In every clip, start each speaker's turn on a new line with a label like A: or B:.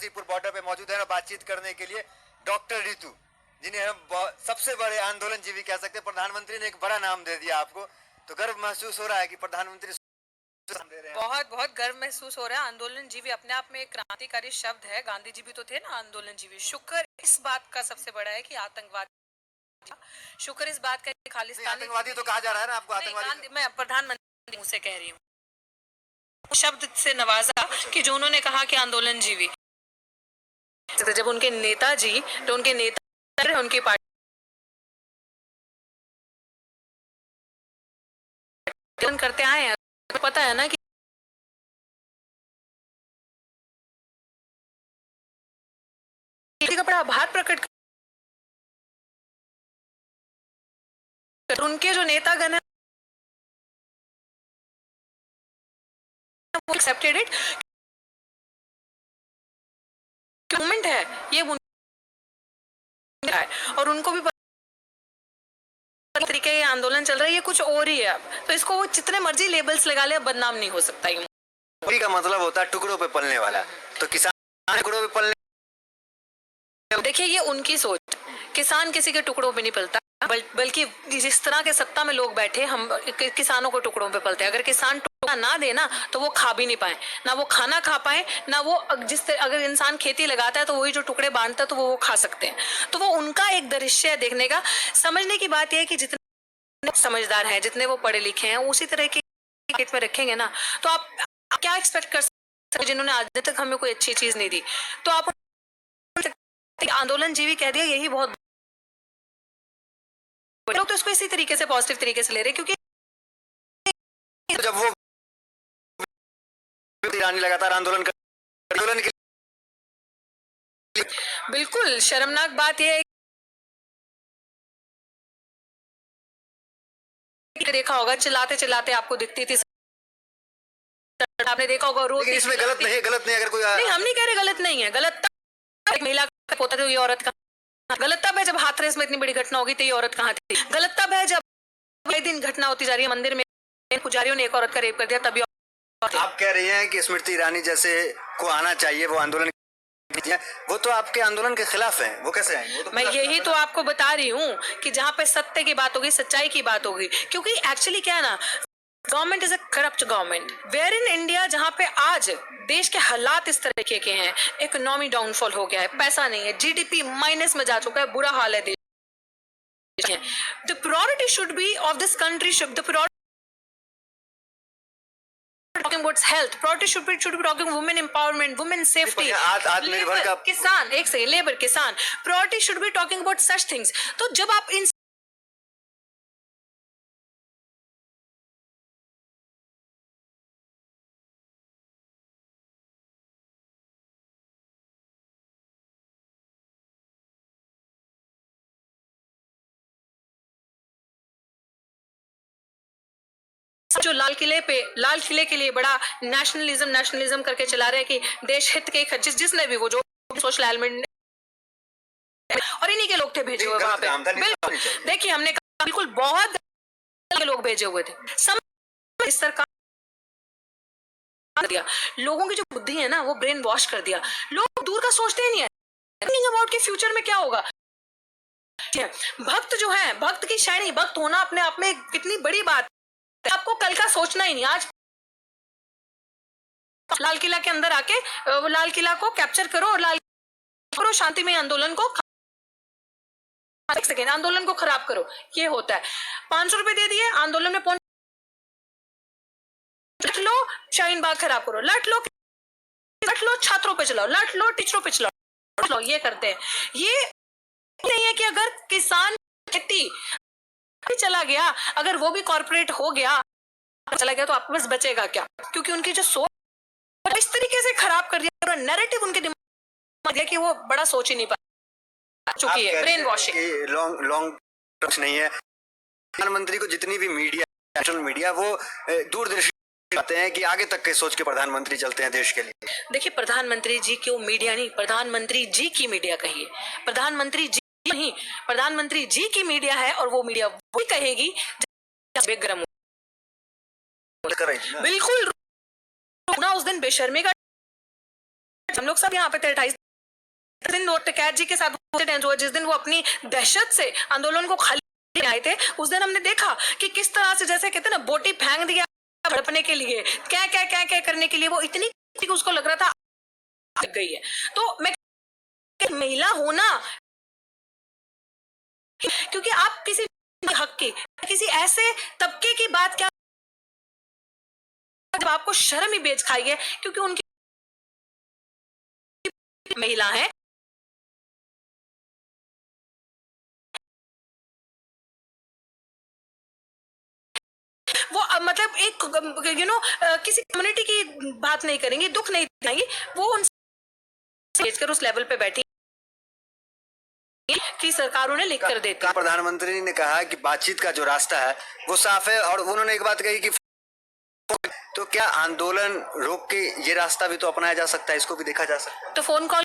A: Ghazipur border पे मौजूद है और बातचीत करने के लिए डॉक्टर रितु, जिन्हें हम सबसे बड़े आंदोलनजीवी कह सकते हैं। प्रधानमंत्री ने एक बड़ा नाम दे दिया आपको, तो गर्व महसूस हो रहा है कि प्रधानमंत्री
B: बहुत बहुत गर्व महसूस हो रहा है। आंदोलनजीवी अपने आप में एक क्रांतिकारी शब्द है। गांधी जी भी तो थे ना आंदोलनजीवी। शुक्र इस बात का सबसे बड़ा है कि आतंकवादी, शुक्र इस बात का खालिस्तानी
A: आतंकवादी तो कहा जा रहा है ना आपको, आतंकवादी
B: मैं प्रधानमंत्री मुंह से कह रही हूँ, शब्द से नवाजा कि जो उन्होंने कहा कि आंदोलनजीवी, जब उनके नेताजी, तो उनके नेता उनकी पार्टी करते आए हैं, पता है ना कि का बड़ा आभार प्रकट कर उनके जो नेतागण है वो एक्सेप्टेड इट। मूवमेंट है ये है और उनको भी तरीके ये आंदोलन चल रहा है, ये कुछ और ही है। अब तो इसको वो जितने मर्जी लेबल्स लगा ले, बदनाम नहीं हो सकता। ये
A: का मतलब होता है टुकड़ों पे पलने वाला, तो किसान टुकड़ों पे पलने।
B: देखिए ये उनकी सोच, किसान किसी के टुकड़ों पे नहीं पलता, बल्कि जिस तरह के सत्ता में लोग बैठे, हम किसानों को टुकड़ों पे पलते हैं। अगर किसान टुकड़ा ना देना तो वो खा भी नहीं पाए, ना वो खाना खा पाए, ना वो अगर इंसान खेती लगाता है तो वही जो टुकड़े बांटता है तो वो खा सकते हैं। तो वो उनका एक दृश्य है देखने का। समझने की बात यह है कि जितने समझदार हैं, जितने वो पढ़े लिखे हैं, उसी तरह के गेट में रखेंगे ना, तो आप क्या एक्सपेक्ट कर सकते हैं। जिन्होंने आज तक हमें कोई अच्छी चीज नहीं दी, तो आप आंदोलनजीवी कह दिया, यही बहुत लोग तो इसको इसी तरीके से पॉजिटिव तरीके से ले रहे, क्योंकि
A: जब वो ईरानी लगातार आंदोलन के
B: बिल्कुल शर्मनाक बात यह है, देखा होगा चिल्लाते चिल्लाते आपको दिखती थी, आपने देखा होगा रोज।
A: इसमें गलत नहीं, अगर कोई
B: नहीं, हम नहीं कह रहे गलत नहीं है। गलत एक महिला का पोता थी, ये औरत का गलत तब है जब हाथरस में इतनी बड़ी घटना होगी तो ये औरत कहाँ थी। गलत तब है जब एक दिन घटना होती जा रही है, मंदिर में पुजारियों ने एक औरत का रेप कर दिया, तभी।
A: आप कह रही हैं कि स्मृति ईरानी जैसे को आना चाहिए, वो आंदोलन, वो तो आपके आंदोलन के खिलाफ हैं, वो कैसे आएंगे? तो
B: मैं यही तो आपको बता रही हूँ कि जहाँ पे सत्य की बात होगी, सच्चाई की बात होगी, क्योंकि एक्चुअली क्या है ना, government is a corrupt government. Where in India, जहाँ पे आज देश के हालात इस तरीके के हैं, इकोनॉमी डाउनफॉल हो गया है, पैसा नहीं है, जीडीपी माइनस में जा चुका है, बुरा हाल है देश। The priority should be of this country, the priority talking about health, priority should be talking women empowerment, women safety,
A: आत्मनिर्भर का
B: किसान, एक सही लेबर किसान, priority should be talking about such things। तो जब आप इन जो लाल किले के लिए बड़ा नेशनलिज्म करके चला रहे हैं कि देश हित के जिसने भी वो जो सोशल एलिमेंट, और इन्हीं के लोग थे भेजे हुए वहां पे। बिल्कुल, देखिए हमने कहा बिल्कुल बहुत लोग भेजे हुए थे। इस सरकार दिया, लोगों की जो बुद्धि है ना वो ब्रेन वॉश कर दिया। लोग दूर का सोचते ही नहीं है, अबाउट के फ्यूचर में क्या होगा। भक्त जो है, भक्त की श्रेणी, भक्त होना अपने आप में कितनी बड़ी बात है, आपको कल का सोचना ही नहीं। आज लाल किला के अंदर आके लाल किला को कैप्चर करो और करो शांतिमय आंदोलन को, एक सेकेंड, आंदोलन को खराब करो, ये होता है। 500 रुपए दे दिए, आंदोलन में लट लो, शाहीन बाग खराब करो, लट लो छात्रों पे चलाओ, लट लो टीचरों पे चलाओ, ये करते हैं। ये नहीं है कि अगर किसान खेती चला गया, अगर वो भी कॉर्पोरेट हो गया, चला गया, तो आपके पास बचेगा क्या? क्योंकि उनकी जो सोच इस तरीके से खराब कर दिया, नैरेटिव उनके दिमाग में कि वो बड़ा सोच ही नहीं पा चुकी है, ब्रेन वॉशिंग।
A: लॉन्ग नहीं है। प्रधानमंत्री को जितनी भी मीडिया, नेशनल मीडिया, वो दूरदर्शी कहते हैं कि आगे तक के सोच के प्रधानमंत्री चलते हैं देश के लिए।
B: देखिए प्रधानमंत्री जी क्यों मीडिया नहीं, प्रधानमंत्री जी की मीडिया कहिए, प्रधानमंत्री जी नहीं, प्रधानमंत्री जी की मीडिया है, और वो मीडिया वही कहेगी बेगरम। बिल्कुल ना, उस दिन बेशर्मी का हम लोग सब यहाँ पे थे 28 दिन वो टिकैत जी के साथ हुआ, जिस दिन वो अपनी दहशत से आंदोलन को खाली आए थे, उस दिन हमने देखा कि किस तरह से, जैसे कहते हैं ना, बोटी फेंक दिया भड़पने के लिए, क्या क्या क्या क्या करने के लिए, वो इतनी उसको लग रहा था लग गई है। तो मैं महिला होना, क्योंकि आप किसी हक की, किसी ऐसे तबके की बात क्या, जब आपको शर्म ही बेच खाई है, क्योंकि उनकी महिला है, वो मतलब एक किसी कम्युनिटी की बात नहीं करेंगी, दुख नहीं दिखाएंगी, वो उनसे बेचकर उस लेवल पे बैठी कि सरकार उन्हें लिख कर देती है।
A: प्रधानमंत्री ने कहा कि बातचीत का जो रास्ता है वो साफ है, और उन्होंने एक बात कही कि तो क्या आंदोलन रोक के ये रास्ता भी तो अपनाया जा सकता है, इसको भी देखा जा सकता है।
B: तो फोन कॉल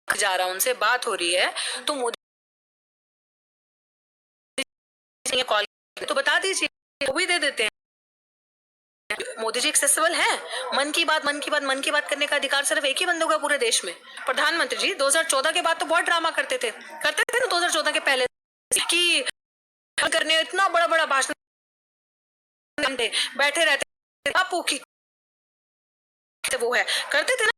B: जा रहा, उनसे बात हो रही है, तो मोदी कॉल तो बता दीजिए, वो भी दे देते हैं। मोदी जी एक्सेसिबल है, मन की बात करने का अधिकार सिर्फ एक ही बंदे का पूरे देश में, प्रधानमंत्री जी। 2014 के बाद तो बहुत ड्रामा करते थे ना, 2014 के पहले कि करने इतना बड़ा बड़ा भाषण बैठे रहते, बापू की वो है करते थे ना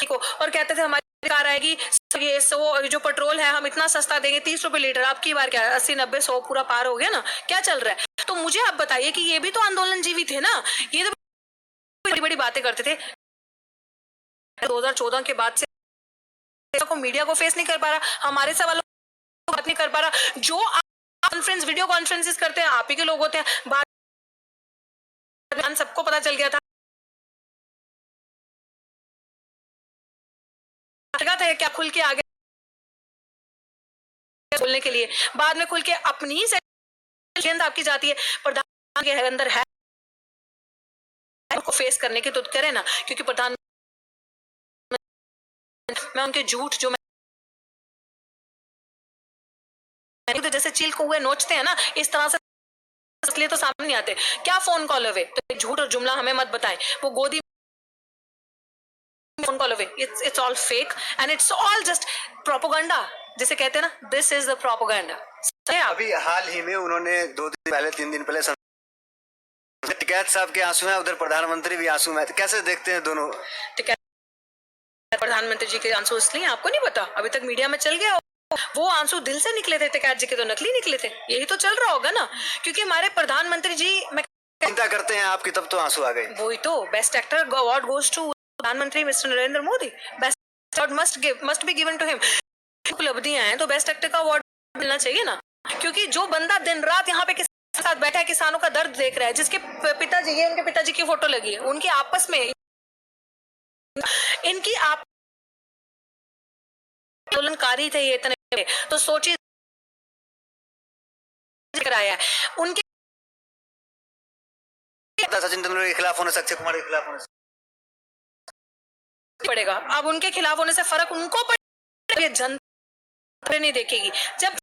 B: को, और कहते थे हमारी कार आएगी, ये जो पेट्रोल है हम इतना सस्ता देंगे, 30 रुपए लीटर। अब की बार क्या 80 90 100 पूरा पार हो गया ना, क्या चल रहा है? तो मुझे आप बताइए कि ये भी तो आंदोलन जीवी थे ना, ये तो बड़ी बड़ी बातें करते थे। 2014 के बाद से को मीडिया को फेस नहीं कर पा रहा, हमारे सवालों को बात नहीं कर पा रहा, जो कॉन्फ्रेंस वीडियो कॉन्फ्रेंसेस करते हैं आप ही के लोग होते हैं, बात सबको पता चल गया था क्या खुल के आगे बोलने के लिए, बाद में खुल के अपनी ही सेंस आपकी जाती है, प्रधान के अंदर है को फेस करने की तो करे ना, क्योंकि प्रधान मैं उनके झूठ जो मैं तो जैसे चील को हुए नोचते हैं ना, इस तरह से इसलिए तो सामने नहीं आते। क्या फोन कॉल हुए, तो झूठ और जुमला हमें मत बताएं, वो गोदी फोन कॉल हुए, it's all fake and it's all just propaganda, जिसे कहते हैं ना, दिस इज द प्रोपेगेंडा।
A: अभी हाल ही में उन्होंने 2 दिन पहले 3 दिन पहले टिकैत साहब के आंसू हैं, उधर प्रधानमंत्री भी आंसू में, तो कैसे देखते हैं दोनों?
B: प्रधानमंत्री जी के आंसू इसलिए आपको नहीं पता, अभी तक मीडिया में चल गया, वो आंसू दिल से निकले थे, टिकैत जी के तो नकली निकले थे, यही तो चल रहा होगा ना, क्योंकि हमारे प्रधानमंत्री जी
A: चिंता करते हैं आपकी, तब तो आंसू आ गए।
B: वही तो, best actor award goes to प्रधानमंत्री mister Narendra Modi, best award must be given to him. उपलब्धियां हैं तो बेस्ट एक्टर का अवार्ड मिलना चाहिए ना, क्योंकि जो बंदा दिन रात यहाँ पे किसान साथ बैठा है, किसानों का दर्द देख रहा है, जिसके पिताजी, ये उनके पिताजी की फोटो लगी है, उनकी आपस में इनकी आप आंदोलनकारी थे ये इतने, तो सोचिए कराया उनके
A: सचिन तेंदुलकर के खिलाफ होने से, अक्षय कुमार के खिलाफ होने से
B: पड़ेगा, अब उनके खिलाफ होने से फर्क उनको पड़ेगा, जनता नहीं देखेगी। जब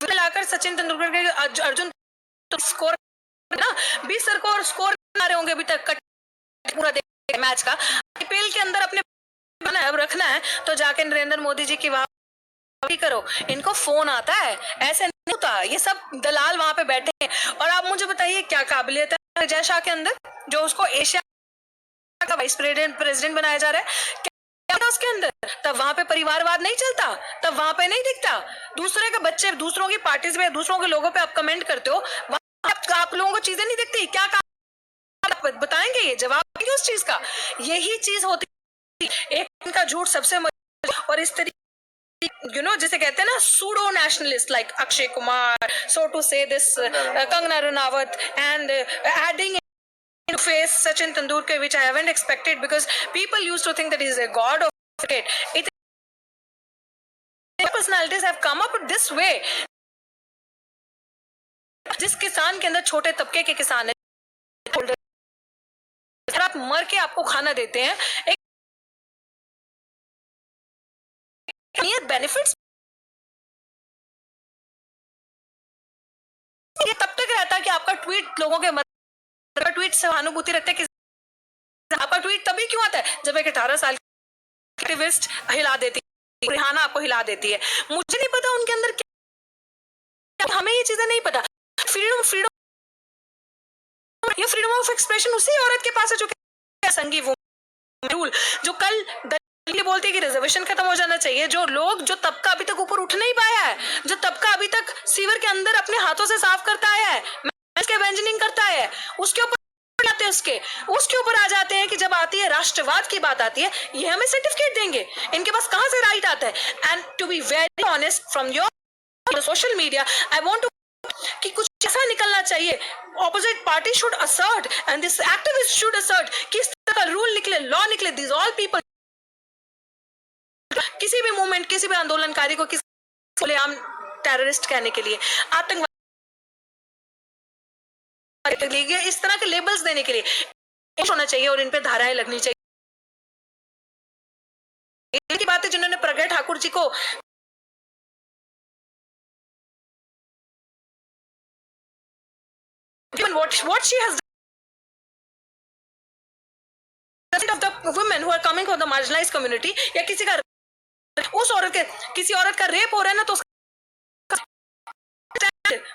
B: मिलाकर सचिन तेंदुलकर के अर्जुन तो स्कोर ना 20 स्कोर बना रहे होंगे अभी तक पूरा मैच का, आईपीएल के अंदर अपने अब रखना है तो जाके नरेंद्र मोदी जी की वाह करो, इनको फोन आता है, ऐसे नहीं होता, ये सब दलाल वहां पे बैठे हैं। और आप मुझे बताइए क्या काबिलियत है अजय शाह के अंदर, जो उसको एशिया का वाइस प्रेसिडेंट बनाया जा रहा है, क्या उसके अंदर? तब वहां पे परिवारवाद नहीं चलता, तब वहां पे नहीं दिखता, दूसरे के बच्चे दूसरों की पार्टीज पे, दूसरों के लोगों पे आप कमेंट करते हो, आप लोगों को चीजें नहीं दिखती क्या? बताएंगे, ये जवाब देंगे उस चीज का, यही चीज होती है। एक का झूठ सबसे और इस तरीके जिसे कहते हैं ना pseudo nationalist like Akshay Kumar, so to say this Kangana Ranaut and adding to face Sachin Tendulkar, which I haven't expected, because people used to think that he is a god of cricket. Personalities have come up this way. जिस किसान के अंदर छोटे तबके के किसान है, आप मर के आपको खाना देते हैं, एक बेनिफिट्स ये तब तक रहता है कि आपका ट्वीट लोगों के ट्वीट से सहानुभूति रखते हैं कि आपका ट्वीट तभी क्यों आता है जब एक 18 साल की एक्टिविस्ट हिला देती है, रिहाना आपको हिला देती है। मुझे नहीं पता उनके अंदर क्या, हमें ये चीजें नहीं पता। फ्रीडम ये फ्रीडम ऑफ एक्सप्रेशन उसी औरत के पास है जो कि संगी रूल, जो कल दिल्ली बोलती है कि रिजर्वेशन खत्म हो जाना चाहिए, जो तबका अभी तक ऊपर उठ नहीं पाया है, जो तबका अभी तक सीवर के अंदर अपने हाथों से साफ करता आया है, के वेंजनिंग करता है, उसके ऊपर उसके ऊपर आ जाते हैं कि जब आती है राष्ट्रवाद की बात आती है, ये हमें सर्टिफिकेट देंगे। इनके पास कहां से राइट आता है? And to be very honest from your social media, I want to कि कुछ ऐसा निकलना चाहिए, opposite party should assert and this activist should assert कि इस तरह का रूल निकले, लॉ निकले, दिस ऑल पीपल, किसी भी मूवमेंट, किसी भी आंदोलनकारी को किसी खुलेआम टेररिस्ट कहने के लिए, आतंकवादी इस तरह के लेबल्स देने के लिए होना चाहिए और इन पे धाराएं लगनी चाहिए। की बात है जिन्होंने प्रज्ञा ठाकुर जी को what she has done of the women who are coming from the marginalized community, या किसी का उस औरत के किसी औरत का रेप हो रहा है ना, तो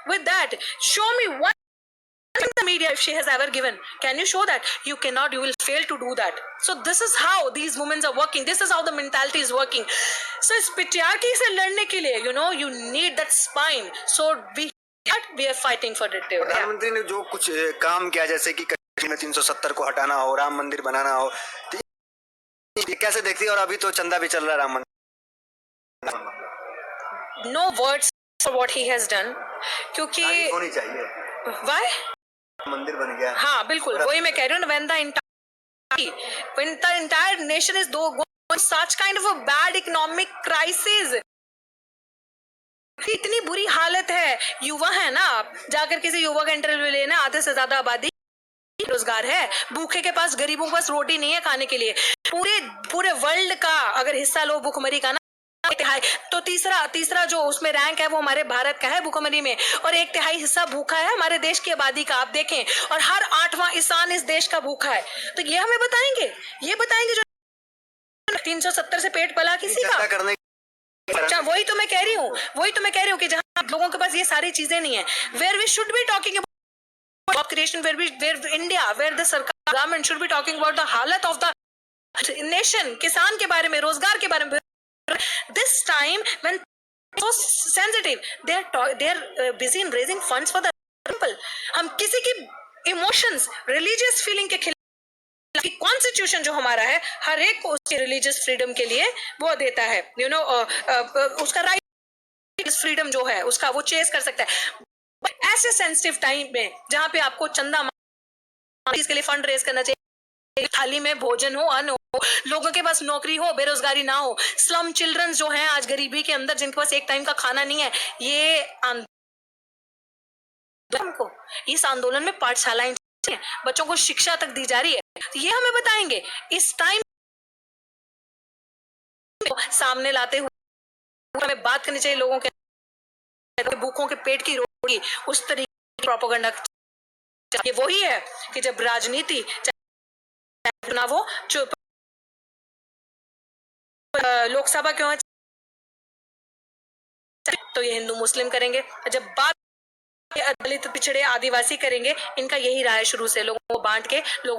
B: with that show me one in the media if she has ever given. Can you show that? You cannot, you will fail to do that. So this is how these women are working, this is how the mentality is working. So इस patriarchy से लड़ने के लिए, you know, you need that spine. So we are fighting for it.
A: प्रधानमंत्री ने जो कुछ काम किया, जैसे कि कश्मीर में 370 को हटाना हो, राम मंदिर बनाना हो, तो ये कैसे देखती है? और अभी तो चंदा भी चल रहा है राम मंदिर।
B: No words for what he has done, क्योंकि
A: होनी चाहिए।
B: Why?
A: मंदिर बन गया।
B: हाँ बिल्कुल, वही मैं कह रही हूँ। When the entire nation is going such kind of a bad economic crisis, इतनी बुरी हालत है, युवा है ना, आप जाकर किसी युवा का इंटरव्यू लेना, आधे से ज्यादा आबादी रोजगार है, भूखे के पास, गरीबों के पास रोटी नहीं है खाने के लिए। पूरे वर्ल्ड का अगर हिस्सा लो भूखमरी का ना, तो तीसरा जो उसमें रैंक है वो हमारे भारत का है भूखमरी में, और 1/3 हिस्सा भूखा है हमारे देश की आबादी का। आप देखें, और हर 8वां इंसान इस देश का भूखा है। तो ये हमें बताएंगे जो 370 से पेट पला किसी का। अच्छा, वही तो मैं कह रही हूँ कि जहां लोगों के पास ये सारी चीजें नहीं है, where we should be talking about job creation, where the सरकार government should be talking about the हालत ऑफ द नेशन, किसान के बारे में, रोजगार के बारे में। This time when so sensitive, they are busy in raising funds for the people. हम किसी की emotions, religious feeling के खिलाफ, कॉन्स्टिट्यूशन जो हमारा है हर एक को उसके रिलीजियस फ्रीडम के लिए वो देता है, यू नो, उसका राइट, फ्रीडम जो है उसका वो चेस कर सकता है। ऐसे सेंसिटिव टाइम में जहां पे आपको चंदा इसके लिए फंड रेज करना चाहिए, थाली में भोजन हो, अन्न हो, लोगों के पास नौकरी हो, बेरोजगारी ना हो, स्लम चिल्ड्रन जो हैं आज गरीबी के अंदर, जिनके पास एक टाइम का खाना नहीं है, ये को इस आंदोलन में पाठशालाएं, बच्चों को शिक्षा तक दी जा रही है, तो ये हमें बताएंगे। इस टाइम सामने लाते हुए हमें बात करनी चाहिए लोगों के भूखों के पेट की रोटी, उस तरीके की प्रोपेगेंडा। ये वही है कि जब राजनीति ना वो चुप, लोकसभा क्यों है तो ये हिंदू मुस्लिम करेंगे, जब बात दलित पिछड़े आदिवासी करेंगे, इनका यही रहा है शुरू से, लोगों को बांट के लोगों